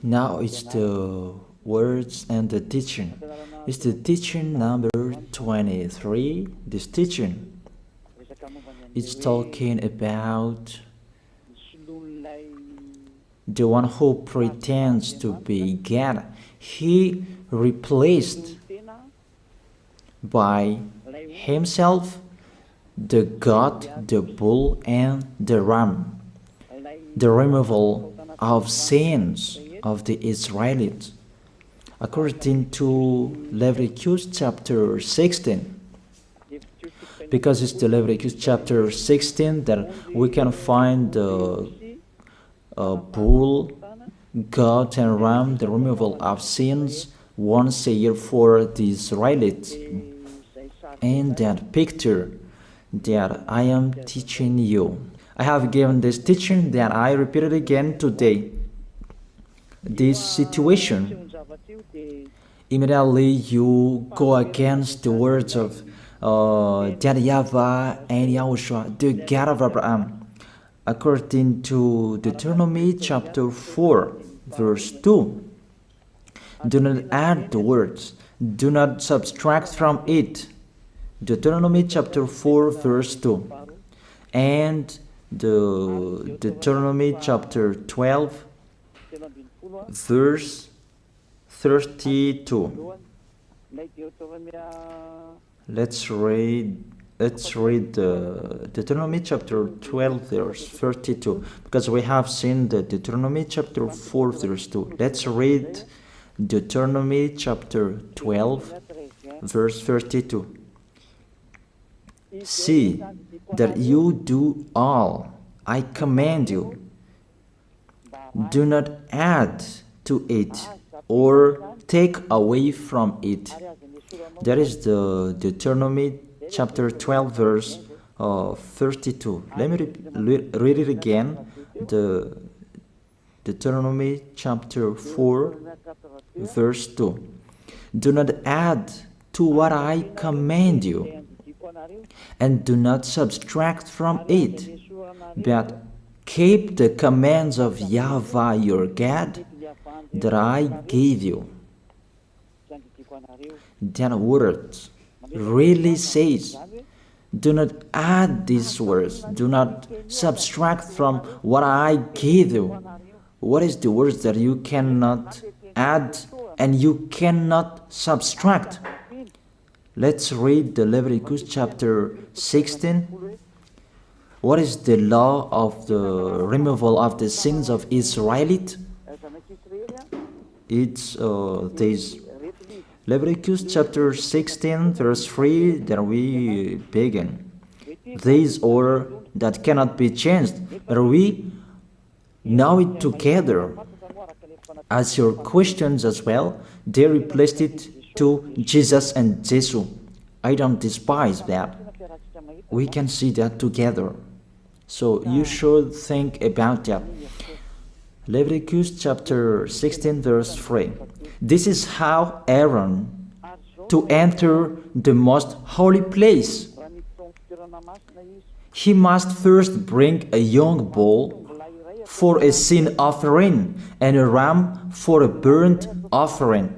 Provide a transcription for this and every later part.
Now it's the words and the teaching. It's the teaching number 23. This teaching is talking about the one who pretends to be God. He replaced by himself the goat, the bull, and the ram. The removal of sins of the Israelites. According to Leviticus chapter 16, because it's the Leviticus chapter 16 that we can find the bull, goat, and ram, the removal of sins once a year for the Israelites. And that picture that I am teaching you. I have given this teaching that I repeated again today. This situation, immediately you go against the words of that YAHVAH and YAHOSHUAH, the God of Abraham. According to Deuteronomy chapter 4, verse 2. Do not add the words, do not subtract from it. Deuteronomy chapter 4, verse 2. And the Deuteronomy chapter 12, verse 32. Let's read Deuteronomy chapter 12, verse 32, because we have seen the Deuteronomy chapter 4, verse 2. Let's read Deuteronomy chapter 12, verse 32. See that you do all I command you. Do not add to it or take away from it. That is the Deuteronomy chapter 12, verse 32. Let me read it again. The Deuteronomy chapter 4, verse 2. Do not add to what I command you, and do not subtract from it, but keep the commands of YAHVAH your God that I gave you. That word really says, do not add these words, do not subtract from what I gave you. What is the words that you cannot add and you cannot subtract? Let's read the Leviticus chapter 16. What is the law of the removal of the sins of Israelite? It's this. Leviticus chapter 16, verse 3, that we begin. This order that cannot be changed, but we know it together. As your questions as well, they replaced it to Jesus and Jesus. I don't despise that. We can see that together. So you should think about that. Leviticus chapter 16, verse 3. This is how Aaron to enter the most holy place. He must first bring a young bull for a sin offering and a ram for a burnt offering.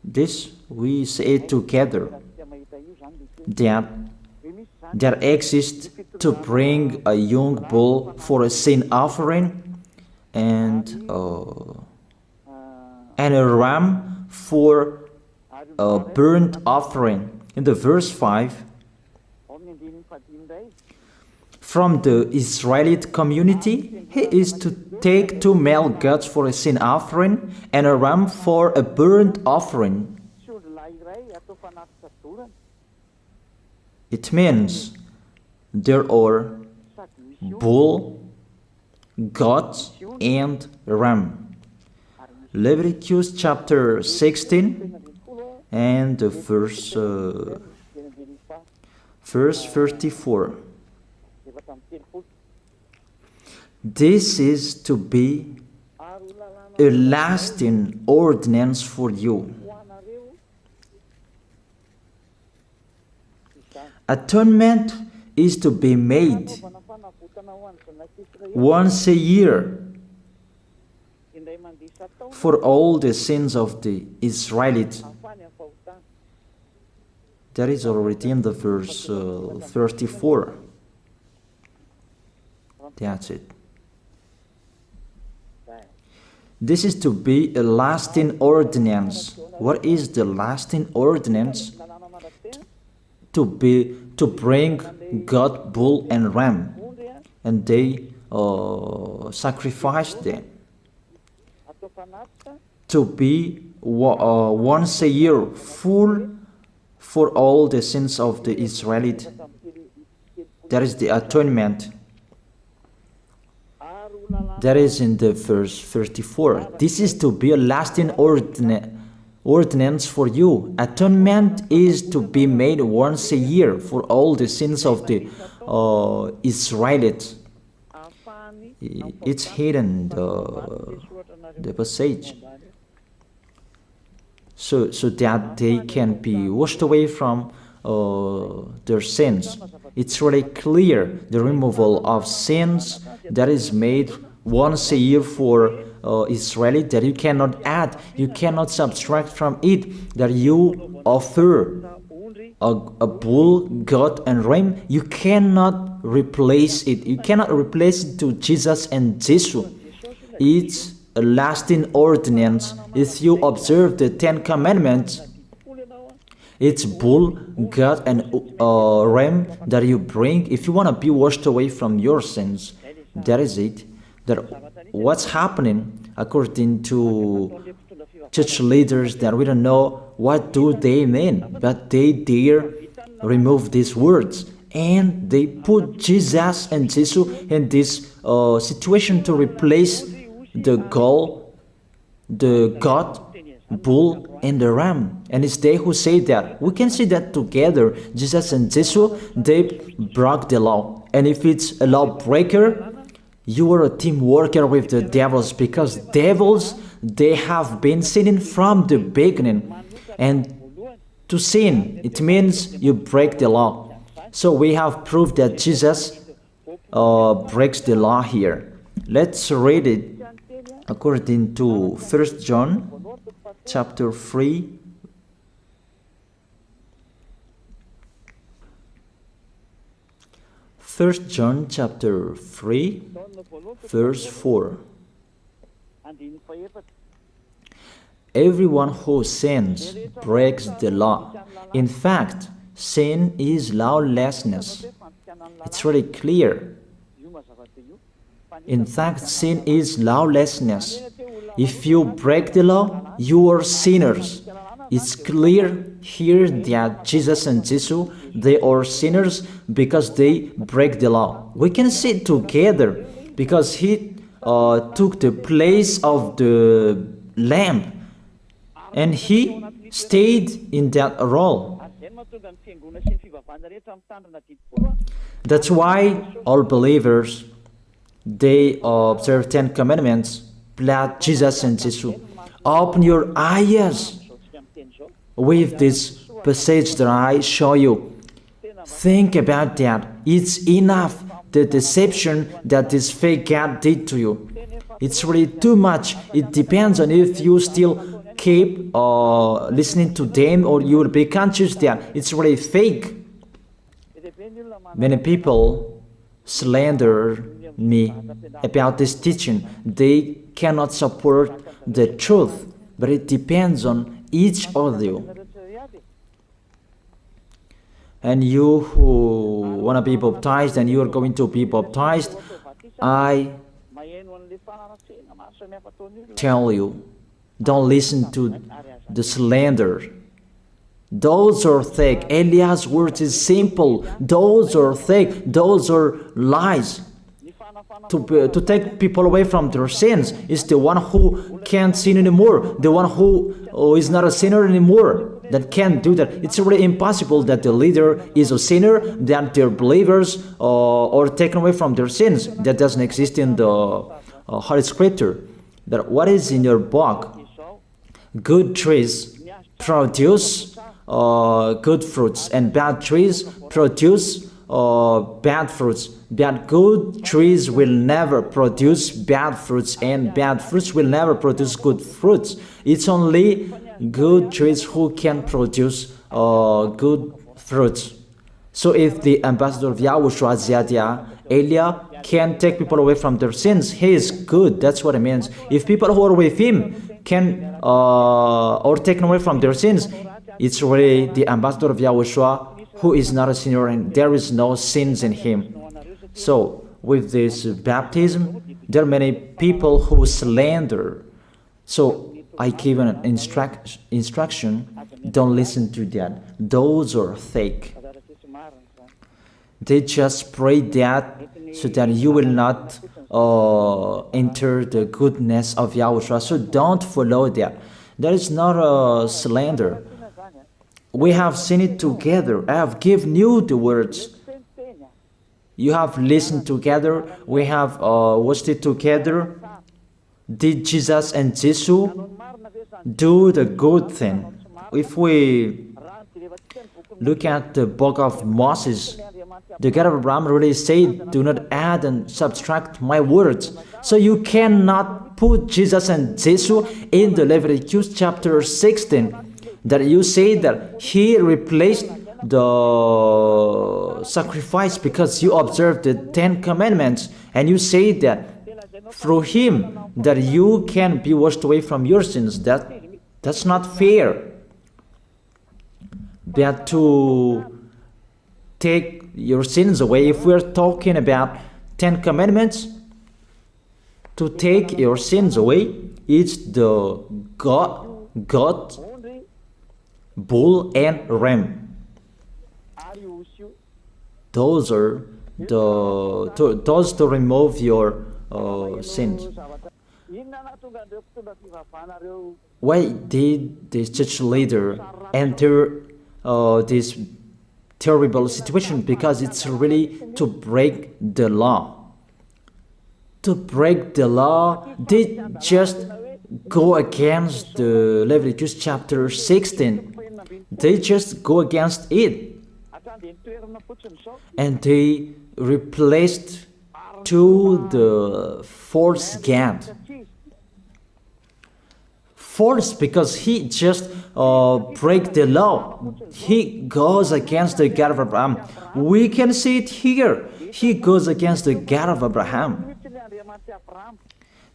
This we say together. That exists to bring a young bull for a sin offering and a ram for a burnt offering. In the verse 5, from the Israelite community, he is to take 2 male goats for a sin offering and a ram for a burnt offering. It means there are bull, goat, and ram. Leviticus chapter 16 and verse 34. This is to be a lasting ordinance for you. Atonement is to be made once a year for all the sins of the Israelites. That is already in the verse 34. That's it. This is to be a lasting ordinance. What is the lasting ordinance? To bring God, bull and ram, and they sacrificed them. To be once a year full for all the sins of the Israelites. That is the atonement. That is in the verse 34. This is to be a lasting ordinance for you. Atonement is to be made once a year for all the sins of the Israelites. It's hidden, the passage. So that they can be washed away from their sins. It's really clear, the removal of sins that is made once a year for Israeli, that you cannot add, you cannot subtract from it, that you offer a bull, goat and ram, you cannot replace it. You cannot replace it to Jesus and Jesus. It's a lasting ordinance. If you observe the 10 Commandments, it's bull, goat and ram that you bring if you want to be washed away from your sins. That is it. That what's happening according to church leaders, that we don't know what do they mean, but they dare remove these words and they put Jesus and Jesus in this situation to replace the goat, bull and the ram. And it's they who say that. We can see that together, Jesus and Jesus, they broke the law. And if it's a lawbreaker, you are a team worker with the devils, because devils, they have been sinning from the beginning. And to sin, it means you break the law. So we have proved that Jesus breaks the law here. Let's read it according to 1 John chapter 3. First John chapter 3, verse 4. Everyone who sins breaks the law. In fact, sin is lawlessness. It's really clear. In fact, sin is lawlessness. If you break the law, you are sinners. It's clear here that Jesus and Jesus, they are sinners because they break the law. We can see it together because he took the place of the lamb and he stayed in that role. That's why all believers, they observe 10 commandments, blood, Jesus and Jesus. Open your eyes with this passage that I show you. Think about that. It's enough, the deception that this fake God did to you. It's really too much. It depends on if you still keep listening to them, or you will be conscious that it's really fake. Many people slander me about this teaching. They cannot support the truth, but it depends on each of you. And you who want to be baptized and you are going to be baptized, I tell you, don't listen to the slander. Those are fake. Eliah's words is simple. Those are fake. Those are lies. To take people away from their sins is the one who can't sin anymore. The one who is not a sinner anymore, that can't do that. It's really impossible that the leader is a sinner, that their believers are taken away from their sins. That doesn't exist in the Holy Scripture. That what is in your book? Good trees produce good fruits, and bad trees produce bad fruits. But good trees will never produce bad fruits, and bad fruits will never produce good fruits. It's only good trees who can produce good fruits. So if the ambassador of Yahushua, Ziyadiyah, Elia, can take people away from their sins, he is good. That's what it means. If people who are with him can or taken away from their sins, it's really the ambassador of Yahushua who is not a sinner, and there is no sins in him. So with this baptism, there are many people who slander. So I give an instruction, don't listen to that. Those are fake. They just pray that so that you will not enter the goodness of Yahushua. So don't follow that. That is not a slander. We have seen it together. I have given you the words. You have listened together. We have watched it together. Did Jesus and Jesus do the good thing? If we look at the book of Moses, the God of Abraham really said, do not add and subtract my words. So you cannot put Jesus and Jesus in the Leviticus chapter 16. That you say that he replaced the sacrifice because you observed the 10 commandments, and you say that through him that you can be washed away from your sins. That's not fair. But to take your sins away, if we're talking about 10 commandments, to take your sins away, it's the goat, bull, and ram. Those are those to remove your sins. Why did this church leader enter this terrible situation? Because it's really to break the law. To break the law, they just go against the Leviticus chapter 16. They just go against it. And they replaced to the false God. False because he just break the law. He goes against the God of Abraham. We can see it here. He goes against the God of Abraham.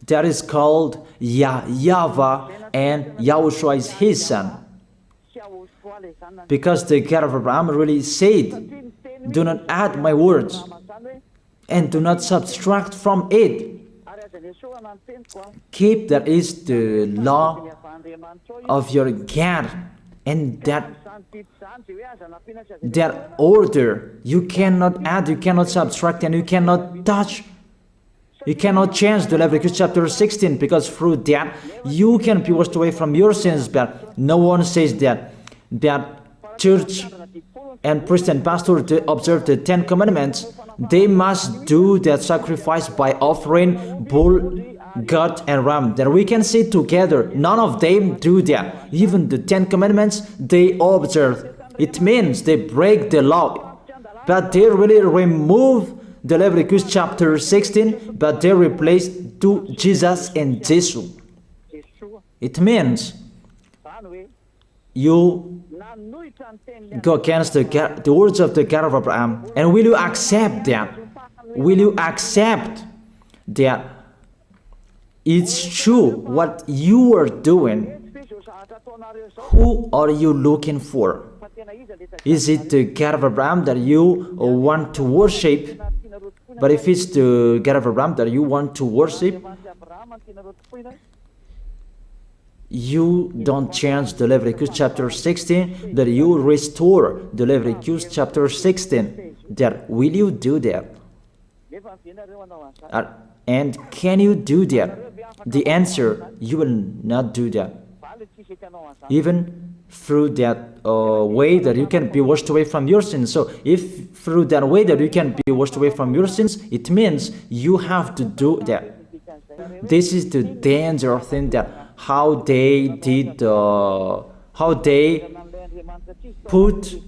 That is called YAHVAH, and YAHOSHUAH is his son. Because the God of Abraham really said, do not add my words and do not subtract from it. Keep, that is the law of your God, and that order. You cannot add, you cannot subtract, and you cannot touch. You cannot change the Leviticus chapter 16, because through that you can be washed away from your sins. But no one says that church and priest and pastor to observe the 10 commandments, they must do that sacrifice by offering bull, goat, and ram. That we can see together. None of them do that. Even the 10 commandments they observe. It means they break the law, but they really remove the Leviticus chapter 16, but they replace to Jesus and Jesus. It means you go against the words of the God of Abraham. And will you accept that? Will you accept that it's true what you are doing? Who are you looking for? Is it the God of Abraham that you want to worship? But if it's the God of Abraham that you want to worship, you don't change the Leviticus chapter 16, that you restore the Leviticus chapter 16. That will you do that? And can you do that? The answer, you will not do that. Even through that way that you can be washed away from your sins. So if through that way that you can be washed away from your sins, it means you have to do that. This is the danger thing, that how they did, how they put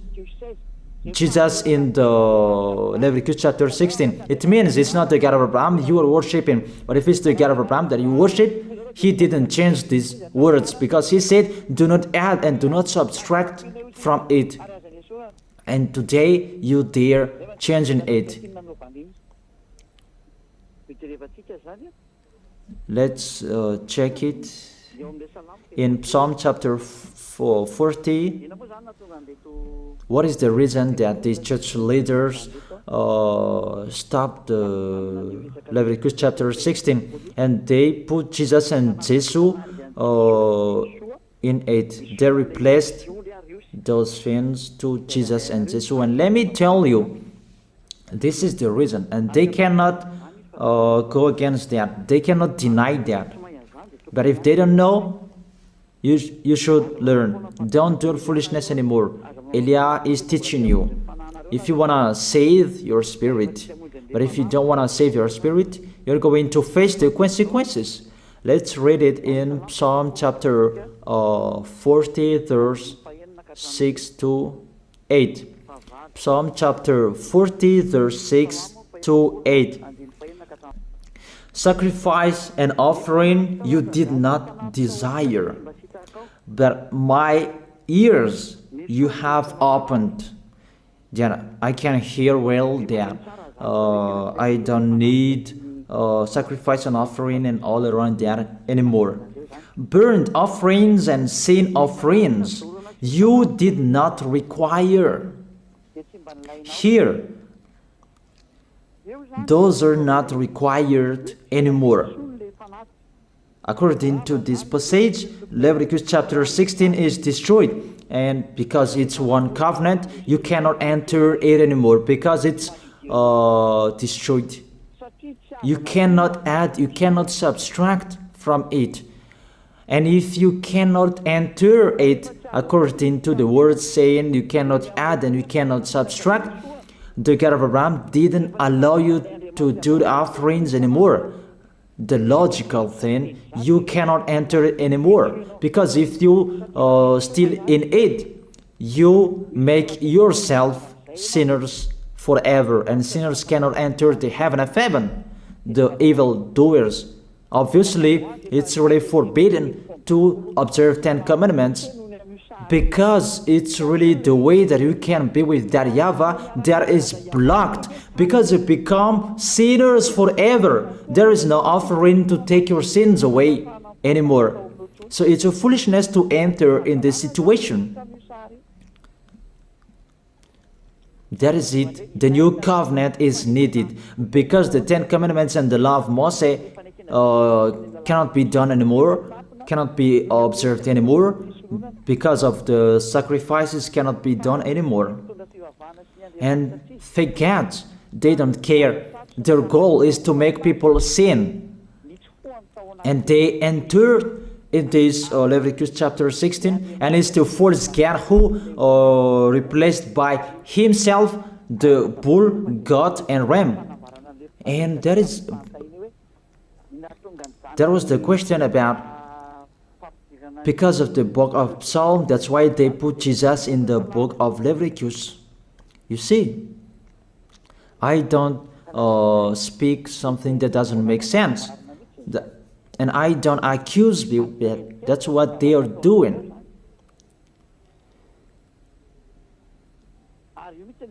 Jesus in the Leviticus chapter 16. It means it's not the God of Abraham you are worshiping. But if it's the God of Abraham that you worship, he didn't change these words, because he said, do not add and do not subtract from it. And today you dare changing it. Let's check it in Psalm chapter 40. What is the reason that these church leaders stopped the Leviticus chapter 16 and they put Jesus and Jesus in it? They replaced those things to Jesus and Jesus. And let me tell you, this is the reason, and they cannot go against that. They cannot deny that. But if they don't know, you should learn. Don't do foolishness anymore. Elia is teaching you. If you want to save your spirit, but if you don't want to save your spirit, you're going to face the consequences. Let's read it in Psalm chapter 40, verse 6 to 8. Psalm chapter 40, verse 6 to 8. Sacrifice and offering you did not desire, but my ears you have opened. Then I can hear well that I don't need sacrifice and offering and all around that anymore. Burnt offerings and sin offerings you did not require. Here, those are not required anymore. According to this passage, Leviticus chapter 16 is destroyed. And because it's one covenant, you cannot enter it anymore because it's destroyed. You cannot add, you cannot subtract from it. And if you cannot enter it according to the word saying you cannot add and you cannot subtract, the God of Abraham didn't allow you to do the offerings anymore. The logical thing, you cannot enter it anymore, because if you still in it, you make yourself sinners forever, and sinners cannot enter the heaven of heaven, the evil doers. Obviously, it's really forbidden to observe 10 commandments, because it's really the way that you can be with that YAHVAH that is blocked, because you become sinners forever. There is no offering to take your sins away anymore. So it's a foolishness to enter in this situation. That is it. The new covenant is needed, because the 10 commandments and the law of Moses cannot be done anymore, cannot be observed anymore, because of the sacrifices cannot be done anymore. And fake gods, they don't care. Their goal is to make people sin. And they enter in this Leviticus chapter 16, and it's the false God who replaced by himself the bull, goat, and ram. And there was the question about, because of the book of Psalm, that's why they put Jesus in the book of Leviticus. You see, I don't speak something that doesn't make sense. And I don't accuse you that that's what they are doing.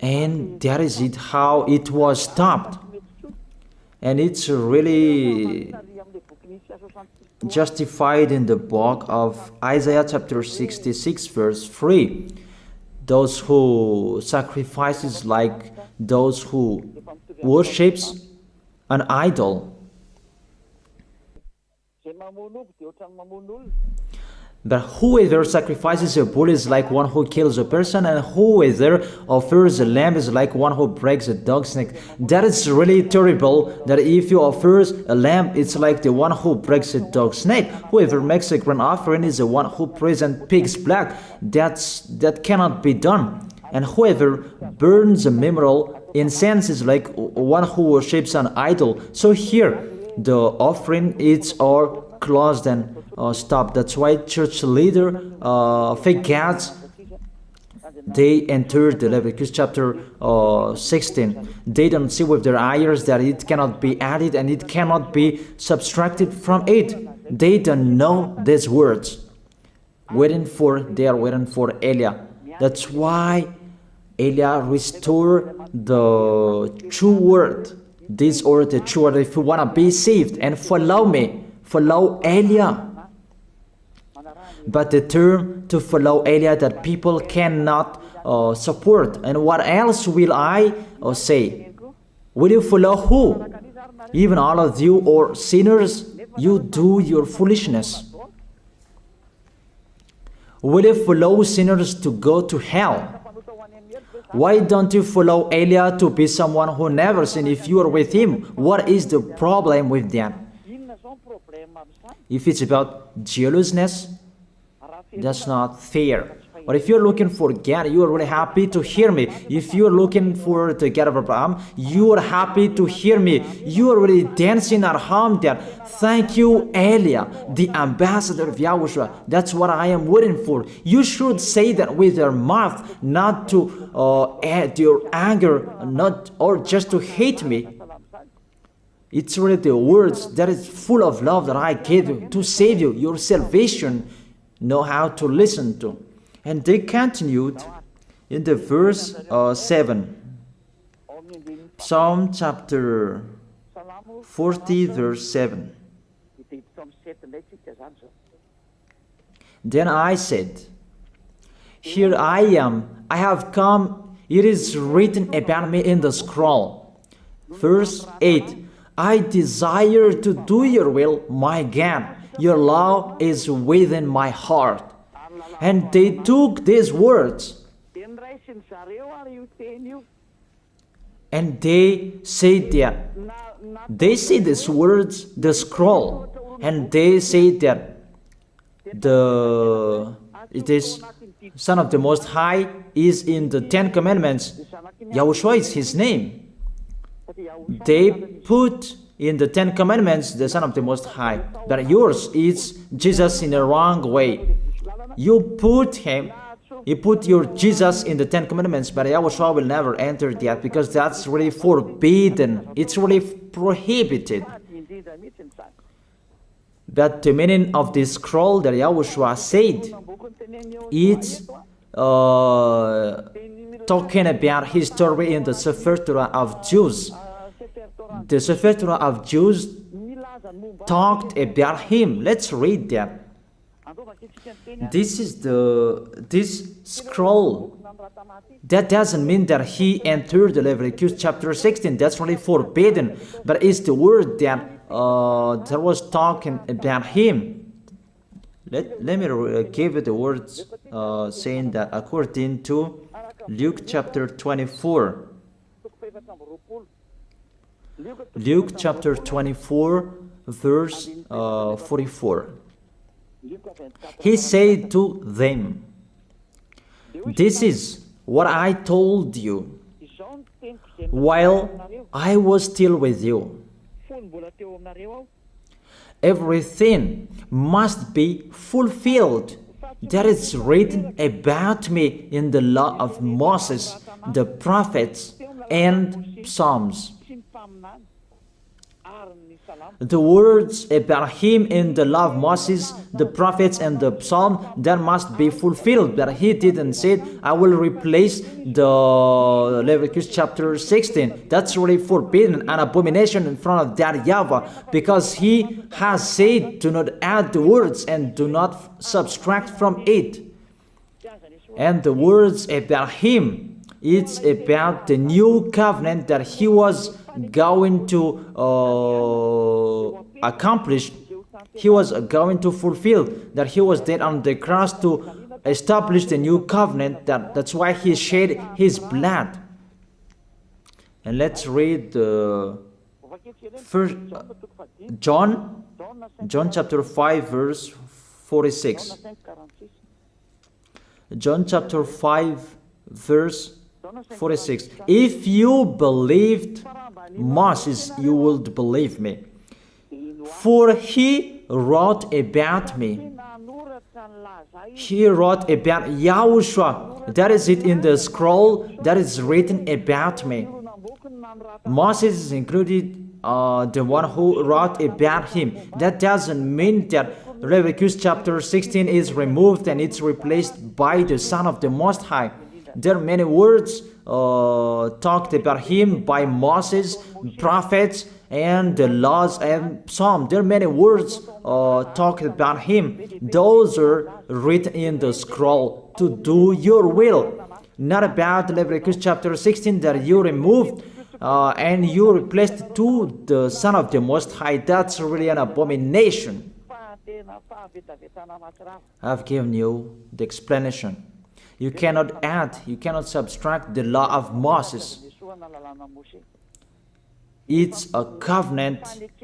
And that is it, how it was stopped. And it's really justified in the book of Isaiah chapter 66 verse 3. Those who sacrifices like those who worships an idol. But whoever sacrifices a bull is like one who kills a person, and whoever offers a lamb is like one who breaks a dog's neck. That is really terrible, that if you offer a lamb, it's like the one who breaks a dog's neck. Whoever makes a grain offering is the one who presents pig's blood. That cannot be done. And whoever burns a memorial incense is like one who worships an idol. So here, the offering is all closed and stopped. That's why church leader, fake gods, they entered the Leviticus chapter 16. They don't see with their eyes that it cannot be added and it cannot be subtracted from it. They don't know these words. They are waiting for Eliah. That's why Eliah restored the true word. This or the true word. If you want to be saved and follow me, follow Eliah. But the term to follow Eliah that people cannot support. And what else will I say? Will you follow who? Even all of you or sinners, you do your foolishness. Will you follow sinners to go to hell? Why don't you follow Eliah to be someone who never sinned if you are with him? What is the problem with that? If it's about jealousness, that's not fair. But if you're looking for God, you are really happy to hear me. If you're looking for the God of Abraham, you are happy to hear me. You are really dancing at home there. Thank you, Eliah, the ambassador of YAHOSHUAH. That's what I am waiting for. You should say that with your mouth, not to add your anger, not or just to hate me. It's really the words that is full of love that I gave you to save you. Your salvation, know how to listen to. And they continued in the verse 7. Psalm chapter 40 verse 7. Then I said, here I am, I have come, it is written about me in the scroll. Verse 8. I desire to do your will, my God. Your law is within my heart. And they took these words and they said that they see these words, the scroll, and they say that it is Son of the Most High is in the 10 Commandments. YAHOSHUAH is his name. They put in the 10 Commandments the Son of the Most High, but yours is Jesus in a wrong way. You put your Jesus in the 10 Commandments, but YAHOSHUAH will never enter that because that's really forbidden. It's really prohibited. But the meaning of this scroll that YAHOSHUAH said, it's talking about his story in the Sefer Torah of Jews. The Sefer Torah of Jews talked about him. Let's read that. This scroll. That doesn't mean that he entered the Leviticus chapter 16. That's really forbidden. But it's the word that was talking about him. Let me give you the words saying that according to Luke chapter 24. Luke chapter 24 verse 44. He said to them, this is what I told you while I was still with you. Everything must be fulfilled that is written about me in the law of Moses, the prophets, and Psalms. The words about him in the law of Moses, the prophets, and the psalm, that must be fulfilled. But he didn't say, I will replace the Leviticus chapter 16. That's really forbidden, an abomination in front of that YAHVAH, because he has said, do not add the words and do not subtract from it. And the words about him, it's about the new covenant that he was going to accomplish. He was going to fulfill, that he was dead on the cross to establish the new covenant. That's why he shed his blood. And let's read first John chapter 5 verse 46. John chapter 5 verse 46. If you believed Moses, you would believe me, for he wrote about me. He wrote about YAHOSHUAH. That is it in the scroll that is written about me. Moses is included, the one who wrote about him. That doesn't mean that Leviticus chapter 16 is removed and it's replaced by the Son of the Most High. There are many words talked about him by Moses, prophets, and the laws and Psalm. There are many words talked about him. Those are written in the scroll to do your will. Not about Leviticus chapter 16 that you removed and you replaced to the Son of the Most High. That's really an abomination. I've given you the explanation. You cannot add, you cannot subtract the law of Moses. It's a covenant,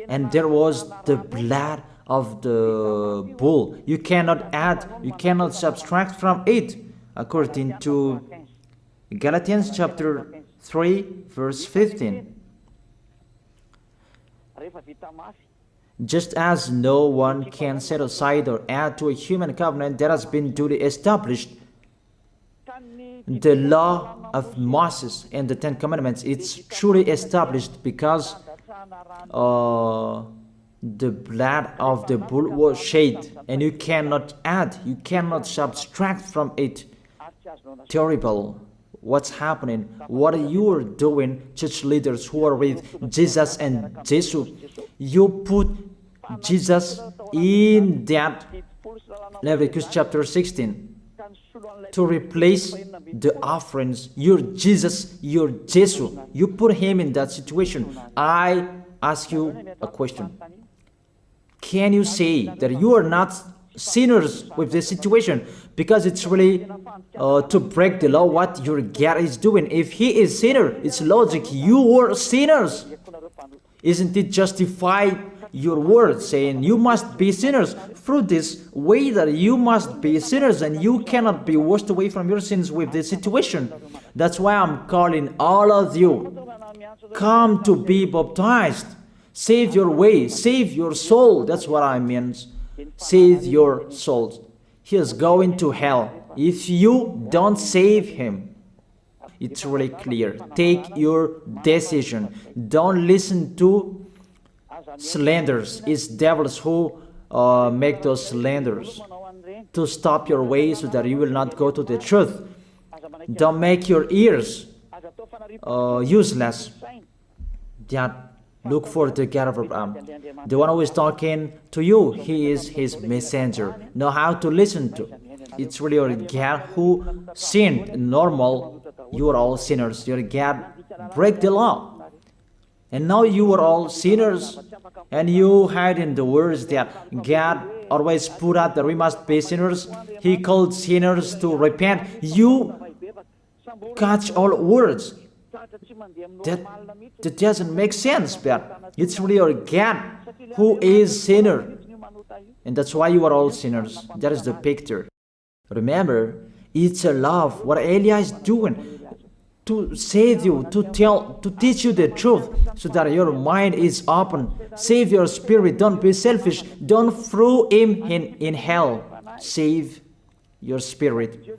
and there was the blood of the bull. You cannot add, you cannot subtract from it, according to Galatians chapter 3, verse 15. Just as no one can set aside or add to a human covenant that has been duly established, the law of Moses and the Ten Commandments, it's truly established because the blood of the bull was shed, and you cannot add, you cannot subtract from it. Terrible. What's happening? What you are doing, church leaders who are with Jesus and Jesus? You put Jesus in that Leviticus chapter 16 to replace the offerings. You're Jesus, you're Jesus. You put him in that situation. I ask you a question. Can you say that you are not sinners with this situation? Because it's really to break the law what your God is doing. If he is sinner, it's logic. You are sinners. Isn't it justify your word saying you must be sinners through this way that you must be sinners and you cannot be washed away from your sins with this situation? That's why I'm calling all of you, come to be baptized. Save your way, save your soul. That's what I mean. Save your souls. He is going to hell if you don't save him. It's really clear. Take your decision. Don't listen to slanders. It's devils who make those slanders to stop your way so that you will not go to the truth. Don't make your ears useless. Look for the God of Abraham. The one who is talking to you, he is his messenger. Know how to listen to. It's really your God who sinned. Normal, you are all sinners. Your God break the law. And now you are all sinners. And you hide in the words that God always put out that we must be sinners. He called sinners to repent. You catch all words. That doesn't make sense, but it's really your God who is sinner. And that's why you are all sinners. That is the picture. Remember, it's a love. What Elia is doing to save you, to teach you the truth so that your mind is open. Save your spirit. Don't be selfish. Don't throw him in hell. Save your spirit.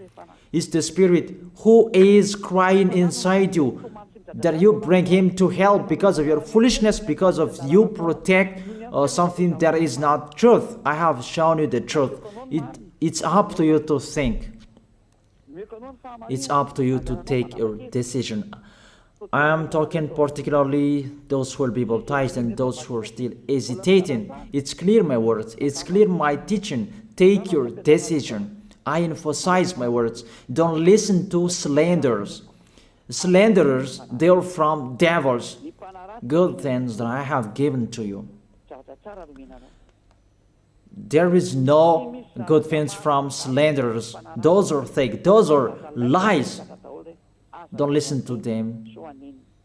It's the spirit who is crying inside you that you bring him to hell because of your foolishness, because of you protect something that is not truth. I have shown you the truth. It's up to you to think. It's up to you to take your decision. I am talking particularly those who will be baptized and those who are still hesitating. It's clear my words. It's clear my teaching. Take your decision. I emphasize my words. Don't listen to slanders. Slanderers, they are from devils. Good things that I have given to you. There is no good things from slanderers. Those are fake. Those are lies. Don't listen to them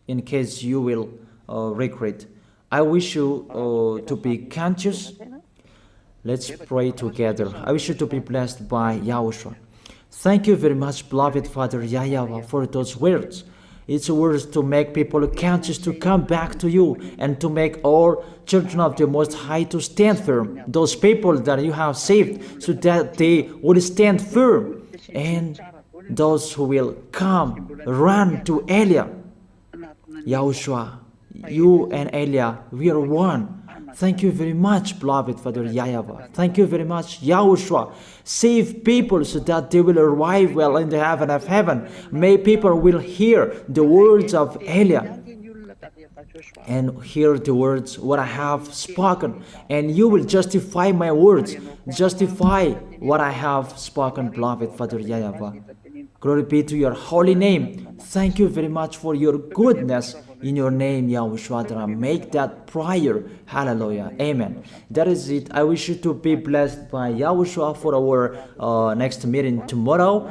in case you will regret. I wish you to be conscious. Let's pray together. I wish you to be blessed by YAHOSHUAH. Thank you very much, beloved Father YAHVAH, for those words. It's words to make people conscious to come back to you, and to make all children of the Most High to stand firm. Those people that you have saved, so that they will stand firm. And those who will come, run to Elia. Yahushua, you and Elia, we are one. Thank you very much, beloved Father YAHVAH. Thank you very much, Yahushua. Save people so that they will arrive well in the heaven of heaven. May people will hear the words of Elia and hear the words what I have spoken, and you will justify my words, justify what I have spoken, beloved Father YAHVAH. Glory be to your holy name. Thank you very much for your goodness. In your name, Yahushua, that I make that prayer. Hallelujah. Amen. That is it. I wish you to be blessed by Yahushua for our next meeting tomorrow.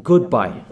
Goodbye.